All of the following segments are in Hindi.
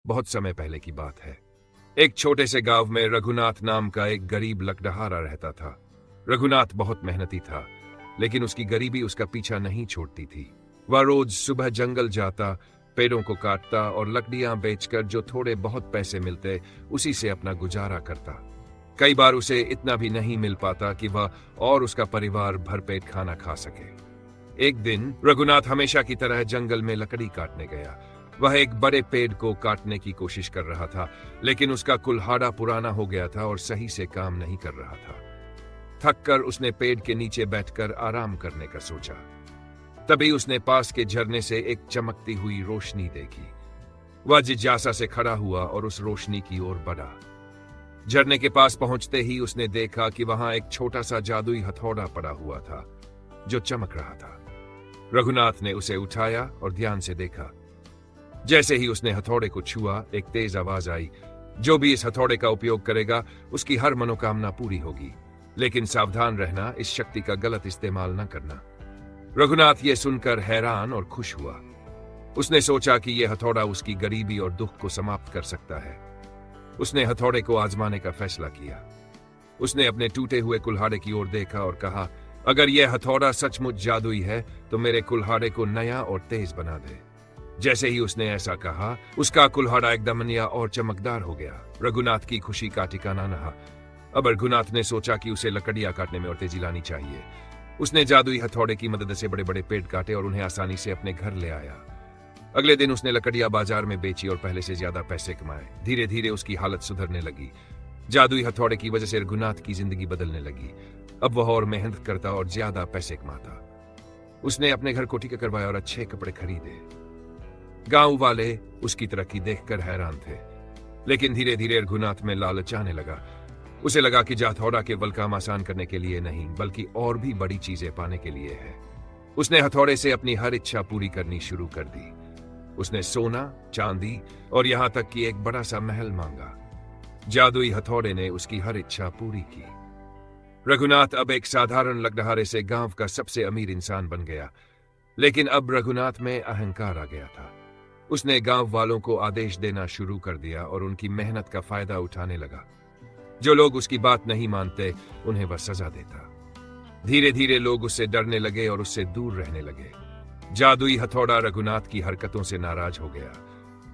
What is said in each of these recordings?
बहुत समय पहले की बात है। एक छोटे से गांव में रघुनाथ नाम का एक गरीब लकड़हारा रहता था। रघुनाथ बहुत मेहनती था, लेकिन उसकी गरीबी उसका पीछा नहीं छोड़ती थी। वह रोज सुबह जंगल जाता, पेड़ों को काटता और लकड़ियां बेचकर जो थोड़े बहुत पैसे मिलते उसी से अपना गुजारा करता। कई बार उसे इतना भी नहीं मिल पाता कि वह और उसका परिवार भरपेट खाना खा सके। एक दिन रघुनाथ हमेशा की तरह जंगल में लकड़ी काटने गया। वह एक बड़े पेड़ को काटने की कोशिश कर रहा था, लेकिन उसका कुल्हाड़ा पुराना हो गया था और सही से काम नहीं कर रहा था। थककर उसने पेड़ के नीचे बैठकर आराम करने का सोचा। तभी उसने पास के झरने से एक चमकती हुई रोशनी देखी। वह जिज्ञासा से खड़ा हुआ और उस रोशनी की ओर बढ़ा। झरने के पास पहुंचते ही उसने देखा कि वहां एक छोटा सा जादुई हथौड़ा पड़ा हुआ था जो चमक रहा था। रघुनाथ ने उसे उठाया और ध्यान से देखा। जैसे ही उसने हथौड़े को छुआ, एक तेज आवाज आई, जो भी इस हथौड़े का उपयोग करेगा उसकी हर मनोकामना पूरी होगी, लेकिन सावधान रहना, इस शक्ति का गलत इस्तेमाल न करना। रघुनाथ ये सुनकर हैरान और खुश हुआ। उसने सोचा कि यह हथौड़ा उसकी गरीबी और दुख को समाप्त कर सकता है। उसने हथौड़े को आजमाने का फैसला किया। उसने अपने टूटे हुए कुल्हाड़े की ओर देखा और कहा, अगर यह हथौड़ा सचमुच जादुई है तो मेरे कुल्हाड़े को नया और तेज बना दे। जैसे ही उसने ऐसा कहा, उसका कुल्हाड़ा एकदम नया और चमकदार हो गया। रघुनाथ की खुशी का ठिकाना न रहा। अब रघुनाथ ने सोचा कि उसे लकड़ियां काटने में और तेजी लानी चाहिए। उसने जादुई हथौड़े की मदद से बड़े बड़े पेड़ काटे और उन्हें आसानी से अपने घर ले आया। अगले दिन उसने लकड़ियां बाजार में बेची और पहले से ज्यादा पैसे कमाए। धीरे धीरे उसकी हालत सुधरने लगी। जादुई हथौड़े की वजह से रघुनाथ की जिंदगी बदलने लगी। अब वह और मेहनत करता और ज्यादा पैसे कमाता। उसने अपने घर को ठीक करवाया और अच्छे कपड़े खरीदे। गांव वाले उसकी तरक्की देखकर हैरान थे, लेकिन धीरे धीरे रघुनाथ में लालच आने लगा। उसे लगा कि हथौड़ा केवल काम आसान करने के लिए नहीं, बल्कि और भी बड़ी चीजें पाने के लिए है। उसने हथौड़े से अपनी हर इच्छा पूरी करनी शुरू कर दी। उसने सोना, चांदी और यहां तक कि एक बड़ा सा महल मांगा। जादुई हथौड़े ने उसकी हर इच्छा पूरी की। रघुनाथ अब एक साधारण लकड़हारे से गांव का सबसे अमीर इंसान बन गया। लेकिन अब रघुनाथ में अहंकार आ गया था। उसने गांव वालों को आदेश देना शुरू कर दिया और उनकी मेहनत का फायदा उठाने लगा। जो लोग उसकी बात नहीं मानते उन्हें वह सजा देता। धीरे धीरे लोग उससे डरने लगे और उससे दूर रहने लगे। जादुई हथौड़ा रघुनाथ की हरकतों से नाराज हो गया।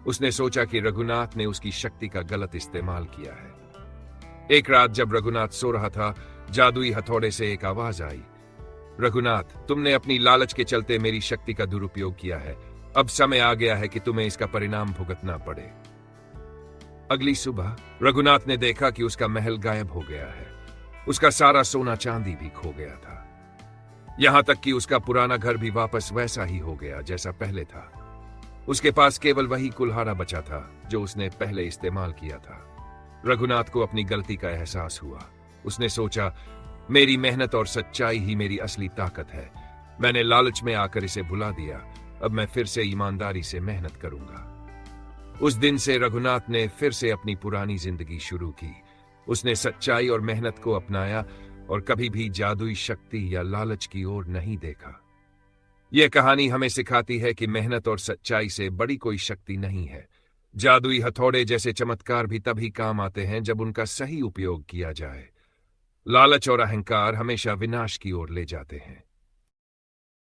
उसने सोचा कि रघुनाथ ने उसकी शक्ति का गलत इस्तेमाल किया है। एक रात जब रघुनाथ सो रहा था, जादुई हथौड़े से एक आवाज आई, रघुनाथ, तुमने अपनी लालच के चलते मेरी शक्ति का दुरुपयोग किया है। अब समय आ गया है कि तुम्हें इसका परिणाम भुगतना पड़े। अगली सुबह रघुनाथ ने देखा कि उसका महल गायब हो गया है। उसका सारा सोना चांदी भी खो गया था। यहां तक कि उसका पुराना घर भी वापस वैसा ही हो गया जैसा पहले था। उसके पास केवल वही कुल्हाड़ा बचा था जो उसने पहले इस्तेमाल किया था। रघुनाथ को अपनी गलती का एहसास हुआ। उसने सोचा, मेरी मेहनत और सच्चाई ही मेरी असली ताकत है। मैंने लालच में आकर इसे भुला दिया। अब मैं फिर से ईमानदारी से मेहनत करूंगा। उस दिन से रघुनाथ ने फिर से अपनी पुरानी जिंदगी शुरू की। उसने सच्चाई और मेहनत को अपनाया और कभी भी जादुई शक्ति या लालच की ओर नहीं देखा। यह कहानी हमें सिखाती है कि मेहनत और सच्चाई से बड़ी कोई शक्ति नहीं है। जादुई हथौड़े जैसे चमत्कार भी तभी काम आते हैं जब उनका सही उपयोग किया जाए। लालच और अहंकार हमेशा विनाश की ओर ले जाते हैं।